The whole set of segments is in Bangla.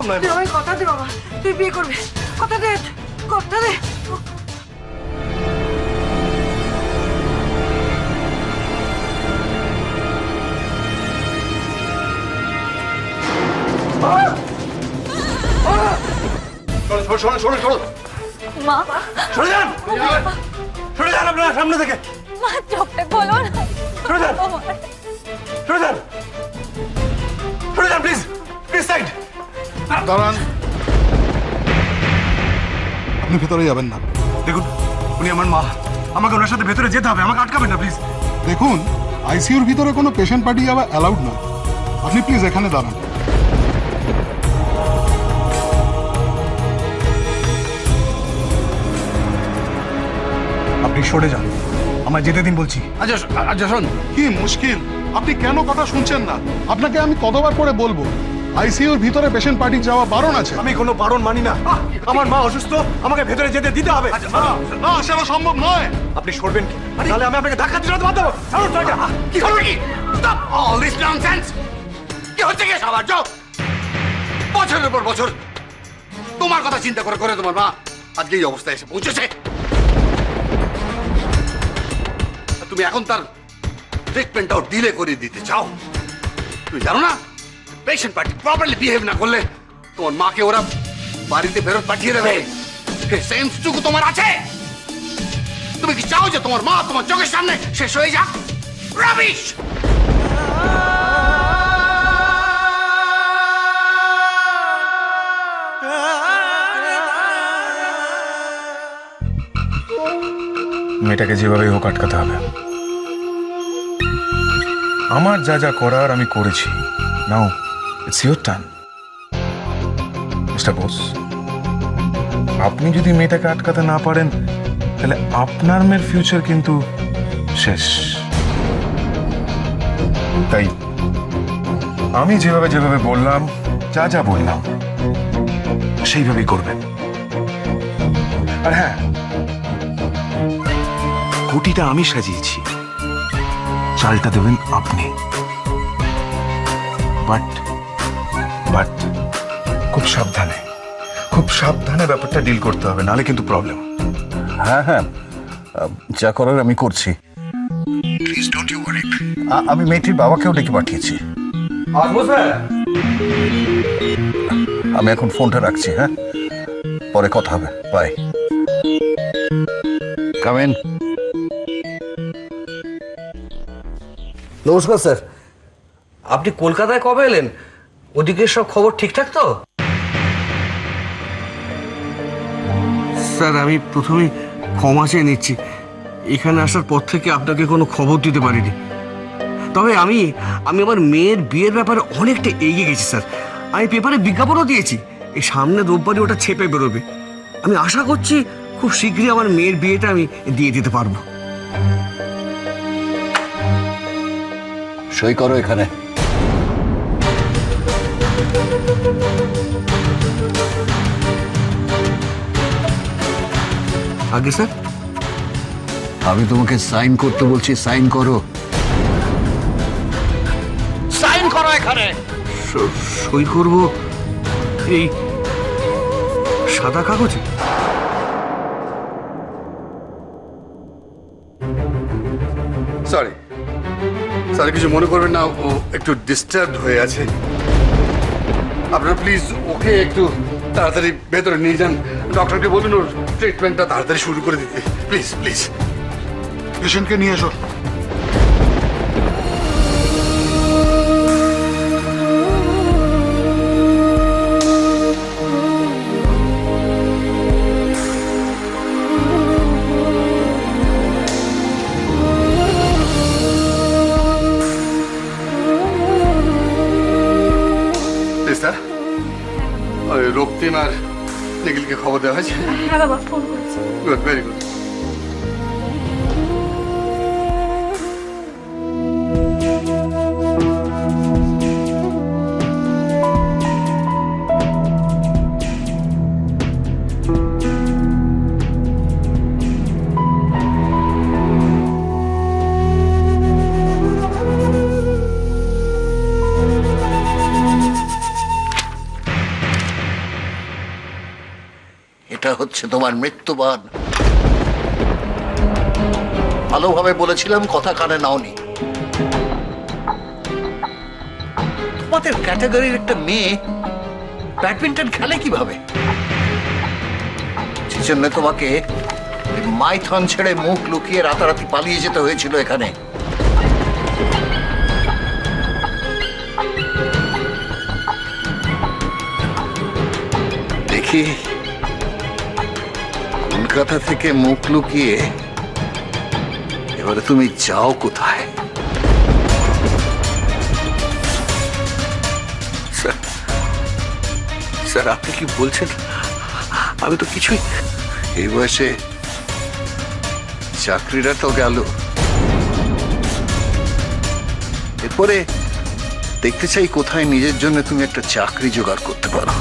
নয়। তুই আমায় কথা দে বাবা, তুই বিয়ে করবি, কথা দে, কথা দে। মা সরে যান, সরে যান আপনারা সামনে থেকে, মা চোখটা খোলো না। সরে যান, সরে যান, সরে যান প্লিজ, প্লিজ সাইড। দাঁড়ান, আপনি ভেতরে যাবেন না। দেখুন উনি আমার মা, আমাকে ওনার সাথে ভেতরে যেতে হবে, আমাকে আটকাবেন না প্লিজ। দেখুন, আইসিইউর ভিতরে কোনো পেশেন্ট পার্টি যাওয়া অ্যালাউড নয়। আপনি প্লিজ এখানে দাঁড়ান। আপনি সরে যান, আমার যেতে দিন বলছি। আচ্ছা শোন, কি মুশকিল, আপনি কেন কথা শুনছেন না? আপনাকে আমি কতবার করে বলবো, আইসিইউর ভিতরে পেশেন্ট পার্টি যাওয়া বারণ আছে। আমি কোনো বারণ মানি না, আমার মা অসুস্থ, আমাকে ভেতরে যেতে দিতে হবে। না, সেটা সম্ভব নয়। আপপনি সরবেন কি? তাহলে আমি আপনাকে ধাক্কা দিতে বাধ্য হবো। ছাড়ুন তো এটা। কি করবে কি? Stop all this nonsense. কি হচ্ছে কি সবার জব? বছরের পর বছর তোমার কথা চিন্তা করে করে তোমার মা আজকে এই অবস্থায় এসে পৌঁছেছে। আর তুমি এখন তার ট্রিটমেন্টটাও ডিলে করে দিতে চাও। তুমি জানো না, পেশেন্ট পার্টি প্রপারলি বিহেভ না করলে তোমার মাকে ওরা বাড়িতে ফেরত পাঠিয়ে দেবে। সেন্সটুকু তোমার আছে? তুমি কি চাও যে তোমার মা তোমার চোখের সামনে শেষ হয়ে যাক? রাবিশ! মেয়েটাকে যেভাবেই হোক আটকাতে হবে। আমার যা যা করার আমি করেছি। Now it's your turn mister Bose. আপনি যদি মেয়েটাকে আটকাতে না পারেন তাহলে আপনার মেয়ের ফিউচার কিন্তু শেষ। তাই আমি যেভাবে যেভাবে বললাম, যা যা বললাম সেইভাবেই করবেন। আর হ্যাঁ, কুটিটা আমি সাজিয়েছি, চালটা দেবেন আপনি। বাট বাট খুব সাবধানে, খুব সাবধানে ব্যাপারটা ডিল করতে হবে, নাহলে কিন্তু প্রবলেম। হ্যাঁ হ্যাঁ, যা করার আমি করছি। প্লিজ ডোন্ট ইউ ওয়ারি। আমি মেয়েটির বাবাকেও ডেকে পাঠিয়েছি। আমি এখন ফোনটা রাখছি। হ্যাঁ, পরে কথা হবে। বাই। কামিন। নমস্কার স্যার, আপনি কলকাতায় কবে এলেন? ওদিকে সব খবর ঠিকঠাক তো? স্যার আমি প্রথমেই ক্ষমা চেয়ে নিচ্ছি, এখানে আসার পর থেকে আপনাকে কোনো খবর দিতে পারিনি। তবে আমি আমার মেয়ের বিয়ের ব্যাপারে অনেকটা এগিয়ে গেছি স্যার। আমি পেপারে বিজ্ঞাপনও দিয়েছি, এই সামনে রোববারই ওটা ছেপে বেরোবে। আমি আশা করছি খুব শীঘ্রই আমার মেয়ের বিয়েটা আমি দিয়ে দিতে পারবো। সই করো এখানে। আগে স্যার, আমি তোমাকে সাইন করতে বলছি, সাইন করো। সাইন করো এখানে। সই করব এই সাদা কাগজে? সরি স্যার, কিছু মনে করবেন না, ও একটু ডিস্টার্ব হয়ে আছে। আপনারা প্লিজ ওকে একটু তাড়াতাড়ি ভেতরে নিয়ে যান। ডক্টরকে বলুন ওর ট্রিটমেন্টটা তাড়াতাড়ি শুরু করে দিতে। Please please. পেশেন্টকে নিয়ে এসো। স্যার, রক্তিম আর নিখিলকে খবর দেওয়া হয়েছে? হ্যাঁ বাবা, ফোন করেছি। Good, very good. হচ্ছে তোমার মৃত্যুবান। ভালোভাবে বলেছিলাম, কথা কানে নাওনি। তোমাদের ক্যাটাগরির একটা মেয়ে ব্যাডমিন্টন খেলে কিভাবে? সেজন্য তোমাকে মাইথন ছেড়ে মুখ লুকিয়ে রাতারাতি পালিয়ে যেতে হয়েছিল এখানে। দেখি কলকাতা থেকে মুখ লুকিয়ে এবারে তুমি যাও কোথায়? স্যার আপনি কি বলছেন? আমি তো কিছুই। এই বয়সে চাকরিটা তো গেল, এরপরে দেখতে চাই কোথায় নিজের জন্য তুমি একটা চাকরি জোগাড় করতে পারো।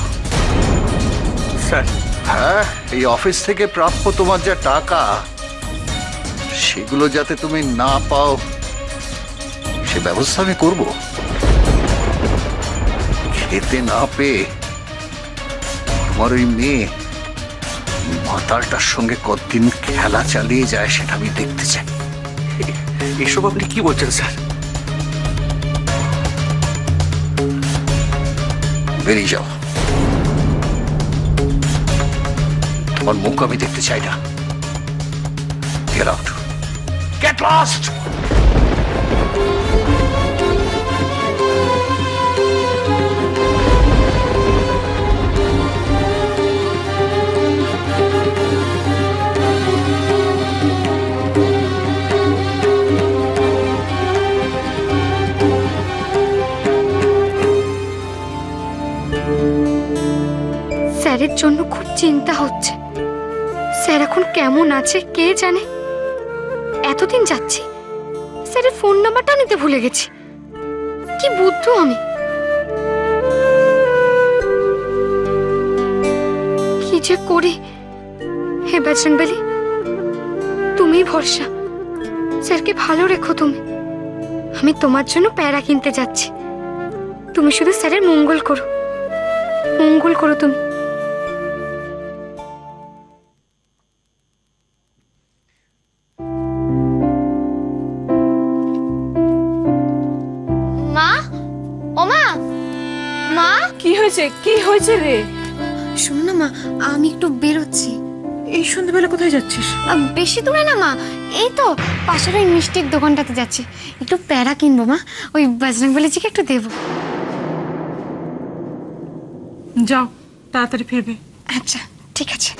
স্যার হ্যাঁ, এই অফিস থেকে প্রাপ্য তোমার যা টাকা, সেগুলো যাতে তুমি না পাও সে ব্যবস্থা আমি করব। খেতে না পেয়ে তোমার ওই মেয়ে মাতালটার সঙ্গে কতদিন খেলা চালিয়ে যায় সেটা আমি দেখতে চাই। এসব আপনি কি বলছেন স্যার? বেরিয়ে যাও, তোমার মুখ আমি দেখতে চাই না। Get out. Get lost! স্যারের জন্য খুব চিন্তা হচ্ছে। স্যার এখন কেমন আছে কে জানে। এতদিন যাচ্ছি, স্যারের ফোন নাম্বারটা নিতে ভুলে গেছি। কি বুদ্ধু আমি। কি যে করি। হে বজরংবলী, তুমি ভরসা। স্যারকে ভালো রেখো তুমি। আমি তোমার জন্য প্যারা কিনতে যাচ্ছি। তুমি শুধু স্যারের মঙ্গল করো, মঙ্গল করো তুমি। মা, ও মা, মা, কি হয়েছে রে? শোনো না মা, আমি একটু বেরোচ্ছি। এই সন্ধ্যাবেলা কোথায় যাচ্ছিস? বেশি দূরে না মা, এই তো পাশের ওই মিষ্টির দোকানটাতে যাচ্ছি। একটু প্যারা কিনবো মা, ওই বজরংবলীজিকে একটু দেবো। যাও, তাড়াতাড়ি ফিরবে। আচ্ছা ঠিক আছে।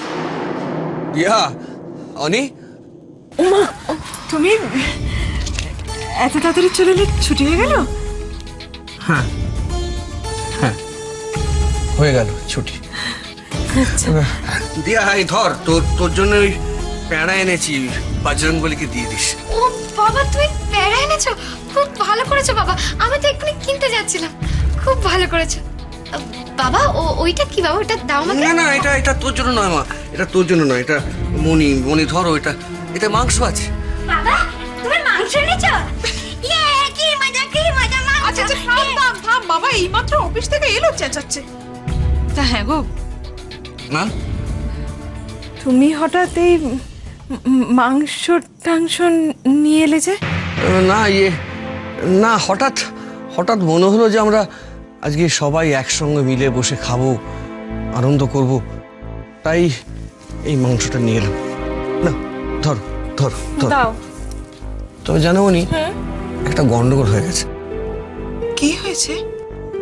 ইয়া অনি, ওমা, তুমি এত তাড়াতাড়ি চলে এলে? ছুটি হয়ে গেল? হ্যাঁ হ্যাঁ হয়ে গেল ছুটি। দিয়া এই ধর, তোর জন্য ওই প্যাঁড়া এনেছি, বজরংবলীকে দিয়ে দিস। ও বাবা, তুই প্যারা এনেছো? খুব ভালো করেছো বাবা, আমি তো এক্ষুনি কিনতে যাচ্ছিলাম। খুব ভালো করেছো বাবা। ওইটা কি বাবা, ওটা দাও আমাকে। না না, এটা তোর জন্য নয় মা, এটা তোর জন্য নয়, এটা মনি ধরো, এটা মাংস আছে। বাবা, তুমি মাংস এনেছো? ইয়ে, কি মজা, কি মজা। আচ্ছা থাম বাবা, এইমাত্র অফিস থেকে এলো চেঁচাচ্ছে। তা হ্যাঁ গো, না তুমি হঠাৎ এই মাংস নিয়ে এলে যে? না না, হঠাৎ মনে হলো যে আমরা আজকে সবাই একসঙ্গে মিলে বসে খাবো, আনন্দ করব, তাই এই মাংসটা নিয়ে এলাম। না ধর ধর ধর। দাও। তবে জানো নি, একটা গন্ডগোল হয়ে গেছে। কি হয়েছে?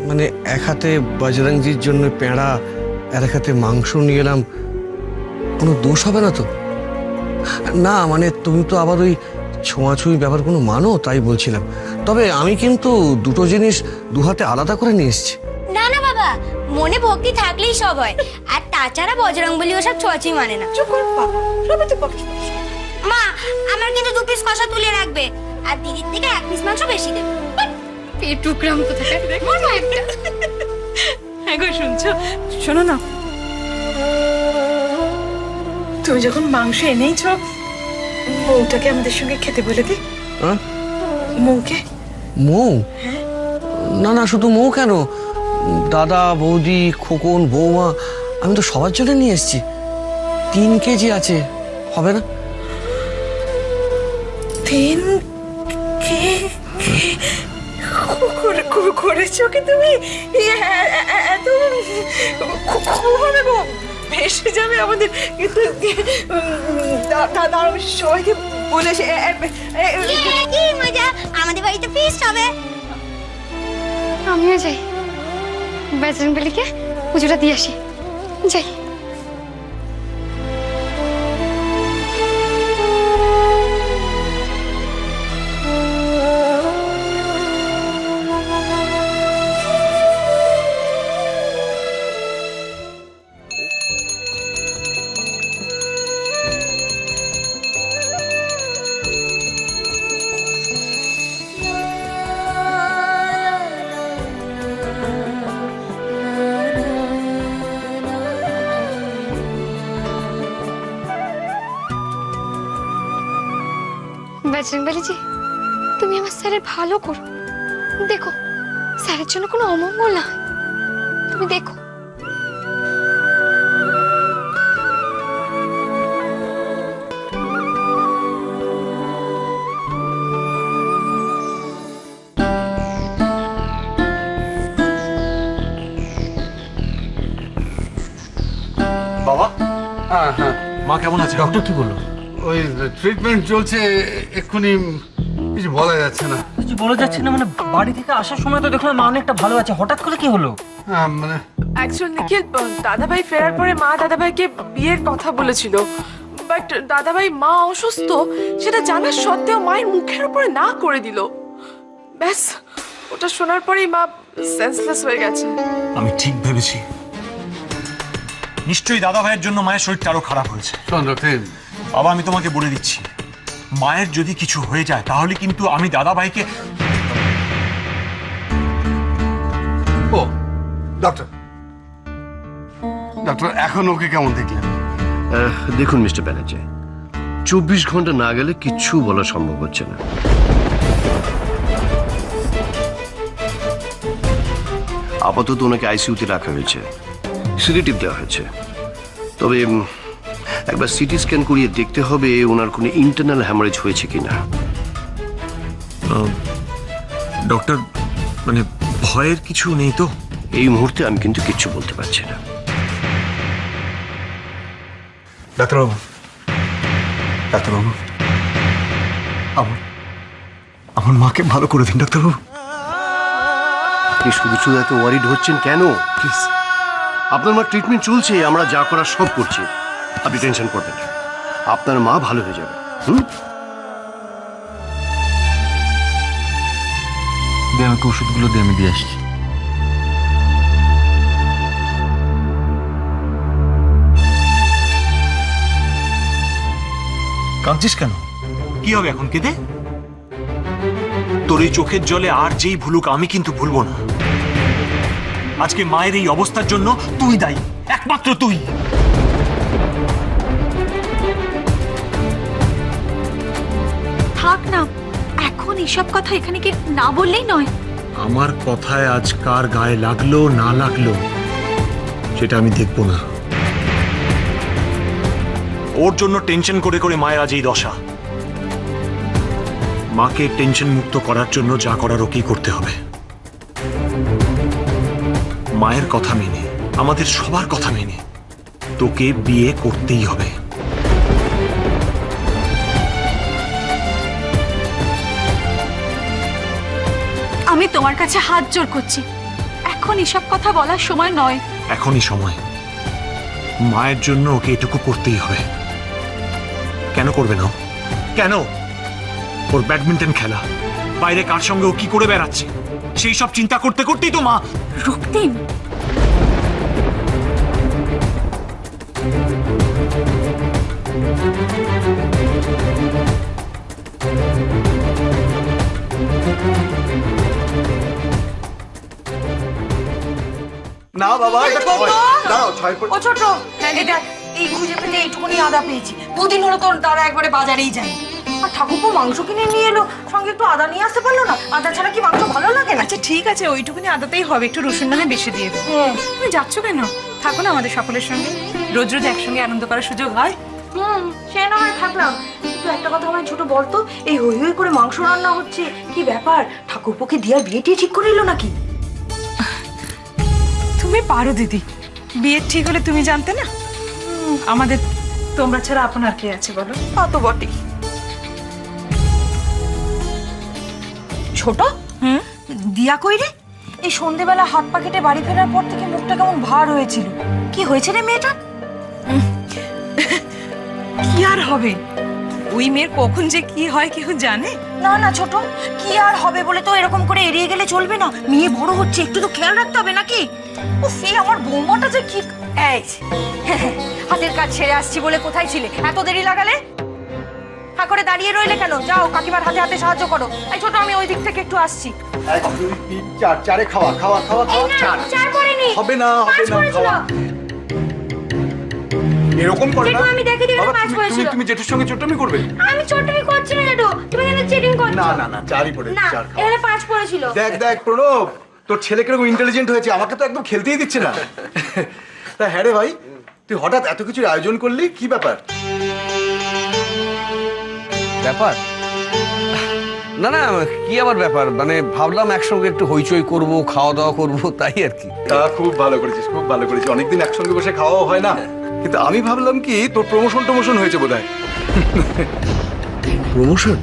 মানে এক হাতে বজরংজির জন্য পেঁড়া, আর এক হাতে মাংস নিয়ে এলাম। কোনো দোষ হবে না তো? না মানে তুমি তো আবার ওই ছোঁয়াছুঁই ব্যাপার কোনো মানো, তাই বলছিলাম। তবে আমি কিন্তু দুটো জিনিস দু হাতে আলাদা করে নিয়ে এসেছি। না না বাবা, মনে ভক্তি থাকলেই সব হয়। আর তাছাড়া বজরংবলী ওসব ছোঁয়াছুঁই মানে না। চুপ কর বাবা, সবাই তো বকিস। মা, আমার কিন্তু 2 পিস কষা তুলে রাখবে, আর দিদির থেকে 1 পিস মাংস বেশি দেবে। পেটুকরাম কোথায় মনে একটা। হ্যাঁ গো, শুনছো? শোনো না, তুমি যখন মাংস এনেইছো, মৌটাকে আমাদের সঙ্গে খেতে বলে দি। হ্যাঁ? মৌকে? মৌ? না না, শুধু মৌ কেন, দাদা, বৌদি, খোকন, বৌমা, আমি তো সবার জন্য নিয়ে এসেছি। 3 কেজি আছে, হবে না? 3 করেছো কি তুমি? এত খুব হবে গো, ভেসে যাবে আমাদের। কিন্তু দাদা সবাইকে বলে কি মজা, আমাদের বাড়িতে ফিস্ট হবে। আমিও যাই, বজরংবলীকে পুজোটা দিয়ে আসি। যাই। বজরংবলীজি, তুমি আমার স্যারের ভালো করো। দেখো স্যারের জন্য কোনো অমঙ্গল না হয়। তুমি দেখো। বাবা। হ্যাঁ হ্যাঁ, মা কেমন আছে? ডক্টর কি বললো? ওই ট্রিটমেন্ট চলছে, এক্ষুনি কিছু বলা যাচ্ছে না। কিছু বলা যাচ্ছে না মানে? বাড়ি থেকে আসার সময় তো দেখলাম মা অনেকটা ভালো আছে, হঠাৎ করে কি হলো? হ্যাঁ মানে অ্যাকচুয়ালি নিখিল, দাদাভাই ফেরার পরে মা দাদাভাইকে বিয়ের কথা বলেছিল, বাট দাদাভাই মা অসুস্থ সেটা জানার সত্ত্বেও মায়ের মুখের উপরে না করে দিল। ব্যাস ওটা শোনার পরেই মা সেন্সলেস হয়ে গেছে। আমি ঠিক ভেবেছি, নিশ্চয়ই দাদা ভাইয়ের জন্য মায়ের শরীরটা আরো খারাপ হয়েছে। শোন রক্তিম, বাবা আমি তোমাকে বলে দিচ্ছি, মায়ের যদি কিছু হয়ে যায় তাহলে কিন্তু আমি দাদা ভাইকে। ও ডক্টর, ডক্টর এখন ওকে কেমন দেখলেন? দেখুন মিস্টার ব্যানার্জি, 24 ঘন্টা না গেলে কিচ্ছু বলা সম্ভব হচ্ছে না। আপাতত ওনাকে আইসিইউতে রাখা হয়েছে, সিডেটিভ দেওয়া হয়েছে। তবে একবার সিটি স্ক্যান করিয়ে দেখতে হবে ওনার কোনো ইন্টারনাল হ্যামারেজ হয়েছে কিনা। ডক্টর মানে ভয়ের কিছু নেই তো? এই মুহূর্তে আমি কিন্তু কিচ্ছু বলতে পারছি না। ডাক্তারবাবু, ডাক্তারবাবু, আমার মাকে ভালো করে দিন ডাক্তারবাবু। আপনি শুধু শুধু এত ওয়ারিড হচ্ছেন কেন? প্লিজ। আপনার মা ট্রিটমেন্ট চলছে, আমরা যা করার সব করছি, আপনি টেনশন করবেন না, আপনার মা ভালো হয়ে যাবে। আমাকে ওষুধগুলো দিয়ে আমি দিয়ে আসছি। কাঁদছিস কেন? কি হবে এখন কেঁদে? তোর এই চোখের জলে আর যেই ভুলুক আমি কিন্তু ভুলবো না। আজকে মায়ের এই অবস্থার জন্য তুই দায়ী, একমাত্র তুই। থাক না, এখন এসব কথা এখানে কি না বললেই নয়। আমার কথায় আজ কার গায়ে লাগলো না লাগলো সেটা আমি দেখব না। ওর জন্য টেনশন করে করে মায়ের আজ এই দশা। মাকে টেনশন মুক্ত করার জন্য যা করার ওকেই করতে হবে। মায়ের কথা মেনে, আমাদের সবার কথা মেনে তোকে বিয়ে করতেই হবে। আমি তোমার কাছে হাত জোড় করছি, এখন এসব কথা বলার সময় নয়। এখনই সময়। মায়ের জন্য ওকে এটুকু করতেই হবে। কেন করবে না? কেন? ওর ব্যাডমিন্টন খেলা, বাইরে কার সঙ্গে ও কি করে বেড়াচ্ছে, সেই সব চিন্তা করতে করতেই তো মা। রক্তিম, না বাবা, ও ছোট, এটা এই খুঁজে পেতে এইটুকুনি আদা পেয়েছি। দুদিন হলো তোর দাদা একবারে বাজারেই যায়। আর ঠাকুরপো মাংস কিনে নিয়ে এলো, সঙ্গে একটু আদা নিয়ে আসতে পারলো না? আদা ছাড়া কি মাংস ভালো লাগে না? আচ্ছা ঠিক আছে, ওইটুকুনি আদাতেই হবে, একটু রসুন না বেশি দিয়ে দেবো। তুমি যাচ্ছ কেন? থাকো না আমাদের সকলের সঙ্গে। রোজ রোজ একসঙ্গে আনন্দ করার সুযোগ হয়। সে না হয় থাকলাম, কিন্তু একটা কথা আমায় ছোট বলতো, এই হই হই করে মাংস রান্না হচ্ছে, কি ব্যাপার? ঠাকুরপোকে দিয়ার বিয়ে টিয়ে ঠিক করে এলো নাকি? তুমি পারো দিদি, বিয়ে ঠিক হলে তুমি জানতে না? আমাদের তোমরা ছাড়া আপনার কে আছে বলো? তা তো বটেই। ছোট, দিয়া কই রে? এই সন্ধেবেলা হাত পা কেটে বাড়ি ফেরার পর থেকে মুখটা কেমন ভার হয়েছিল, কি হয়েছে রে মেয়েটা? কি আর হবে, ওই মেয়ের কখন যে কি হয় কেউ জানে? না না ছোট, কি আর হবে বলে তো এরকম করে এড়িয়ে গেলে চলবে না। মেয়ে বড় হচ্ছে, একটু তো খেয়াল রাখতে হবে নাকি? উফ, এই আমার বৌমাটা যে কি। এই হাতের কাজ ছেড়ে আসছি বলে কোথায় ছিলে? এত দেরি লাগালে? হা করে দাঁড়িয়ে রইলে কেন? যাও কাকিমার হাতে হাতে সাহায্য করো। এই ছোট, আমি ওই দিক থেকে একটু আসছি। 1 2 3 4 চারে খাওয়া খাওয়া খাওয়া খাওয়া চার। চার পড়েনি, হবে না হবে না খাওয়া। এরকম করে না, আমি দেখে দিলাম পাঁচ পড়েছিল। তুমি জেঠুর সঙ্গে চট্টামি করবে? আমি ছোটমি করছি না জেঠু, তুমি কেন চিটিং করছো? না না না, চারই পড়ে, না, চার খাওয়া। এখানে 5 পড়েছিল। দেখ দেখ প্রণব, তোর ছেলে কিরকম ইন্টেলিজেন্ট হয়েছে, আমাকে তো একদম খেলতেই দিচ্ছে না। তা হ্যাঁ রে ভাই, তুই হঠাৎ এত কিছুর আয়োজন করলি, কি ব্যাপার? ব্যাপার না না, কি আবার ব্যাপার, মানে ভাবলাম একসঙ্গে একটু হইচই করব, খাওয়া দাওয়া করব, তাই আর কি। তা খুব ভালো করেছিস, খুব ভালো করেছিস। অনেকদিন একসঙ্গে বসে খাওয়াও হয় না, কিন্তু আমি ভাবলাম কি তোর প্রমোশন হয়েছে বোধহয়। প্রমোশন?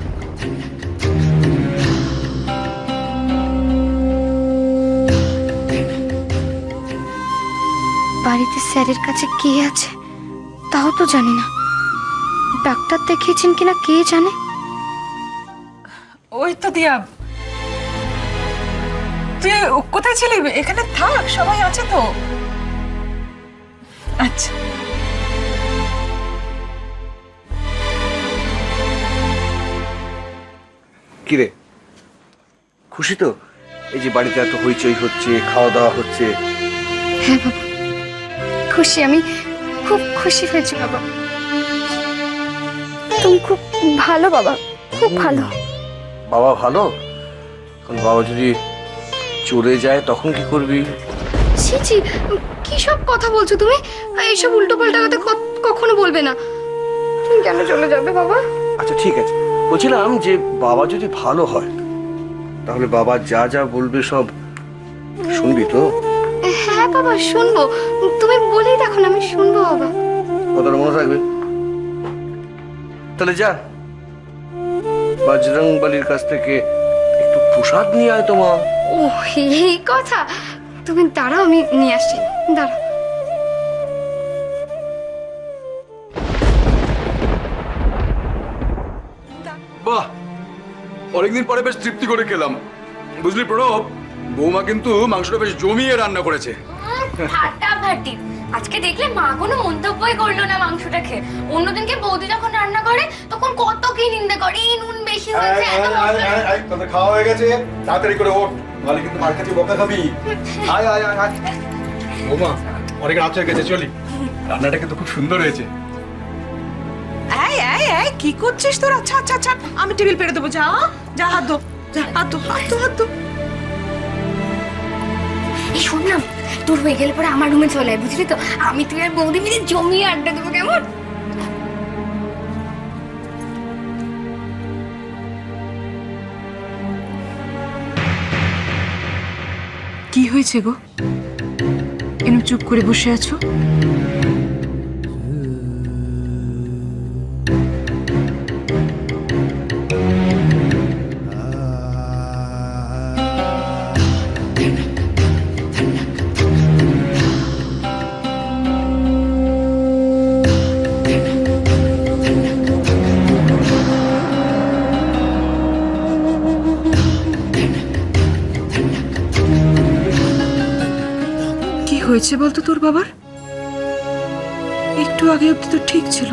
বাড়িতে স্যারের কাছে কে আছে তাও তো জানি না। ডাক্তার দেখিয়েছেন কিনা কে জানে। ওই তো দিয়া, তুই কোথায় ছিলি? এখানে থাক, সবাই আছে তো। আচ্ছা, কিরে, খুশি তো এই যে বাড়িতে এত হইচই হচ্ছে, খাওয়া দাওয়া হচ্ছে? হ্যাঁ বাবা, খুশি, আমি খুব খুশি হয়েছি বাবা। তুমি খুব ভালো বাবা, খুব ভালো। বাবা ভালো? এখন বাবা যদি চলে যায় তখন কি করবি? ছি ছি, কি সব কথা বলছো তুমি? এইসব উল্টো পাল্টা কথা কখনো বলবে না। তুমি কেন চলে যাবে বাবা? আচ্ছা ঠিক আছে, বলছিলাম যে বাবা যদি ভালো হয় তাহলে বাবা যা যা বলবে সব শুনবি তো? হ্যাঁ বাবা, শুনবো। তুমি বলেই দেখো না, আমি শুনবো বাবা। কথাটা মনে থাকবে। তাহলে যা, বজরং বলির কাছ থেকে একটু প্রসাদ নিয়ে আয় তোমার। ও এই কথা, তুমি দাঁড়াও, আমি নিয়ে আসছি, দাঁড়াও। বাহ, অনেকদিন পরে বেশ তৃপ্তি করে খেলাম। বুঝলি প্রণব, বৌমা কিন্তু মাংসটা বেশ জমিয়ে রান্না করেছে। ফাটাফাটি। আজকে দেখলে মা কোনো মন্তব্যই করলো না মাংসটা খেয়ে। অন্যদিনকে বৌদি যখন রান্না করে তখন কত কি নিন্দে করে, এই নুন বেশি হয়েছে, এত মশলা। তোদের খাওয়া হয়ে গেছে, তাড়াতাড়ি করে ওঠ, নাহলে কিন্তু মার কাছে বকা খাবি। আয় আয় আয় আয়। বৌমা, অনেক রাত হয়ে গেছে, চলি। রান্নাটা কিন্তু খুব সুন্দর হয়েছে। এই এই এই, কি করছিস তোরা? আচ্ছা আচ্ছা আচ্ছা, আমি টেবিল পেরে দেবো। যা যা, হাত ধো, যা হাত ধো, হাত ধো, হাত ধো। এই শোন না, তোর হয়ে গেলে পরে আমার রুমে চলে আয়, বুঝলি তো? আমি তুই আর বৌদি মিলে জমিয়ে আড্ডা দেবো, কেমন? কি হয়েছে গো, কেন চুপ করে বসে আছো? হয়েছে বলতো তোর বাবার? একটু আগে অব্দি তো ঠিক ছিল,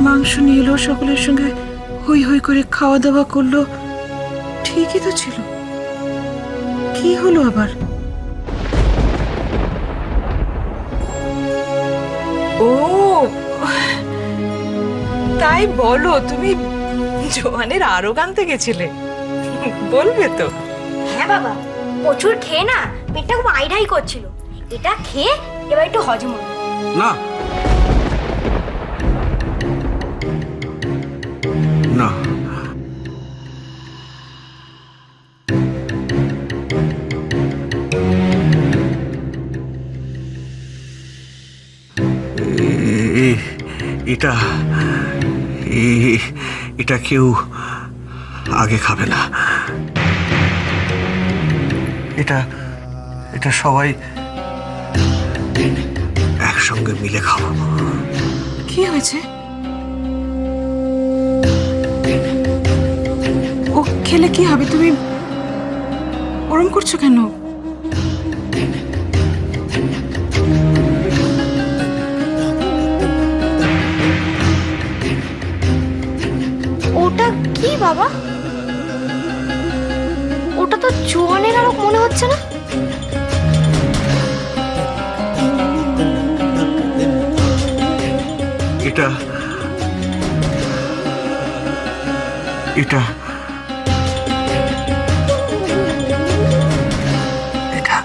মাংস নিয়ে এলো, সকলের সঙ্গে হই হই করে খাওয়া দাওয়া করলো, ঠিকই তো ছিল। কি হলো আবার? ও তাই বলো, তুমি জোয়ানের আরো গানতে গেছিলে, বলবে তো? হ্যাঁ বাবা, প্রচুর খেয়ে না পেটটা খুব আইডাই করছিল। এটা খেয়ে এবার একটু হজম হলো। না না, এটা এটা কেউ আগে খাবে না। এটা এটা সবাই একসঙ্গে মিলে খাবো। কি হয়েছে? ও খেলে কি হবে? তুমি ওরম করছো কেন? ওটা কি বাবা? ওটা তো জোয়ানের আরো মনে হচ্ছে না। এটা এটা এটা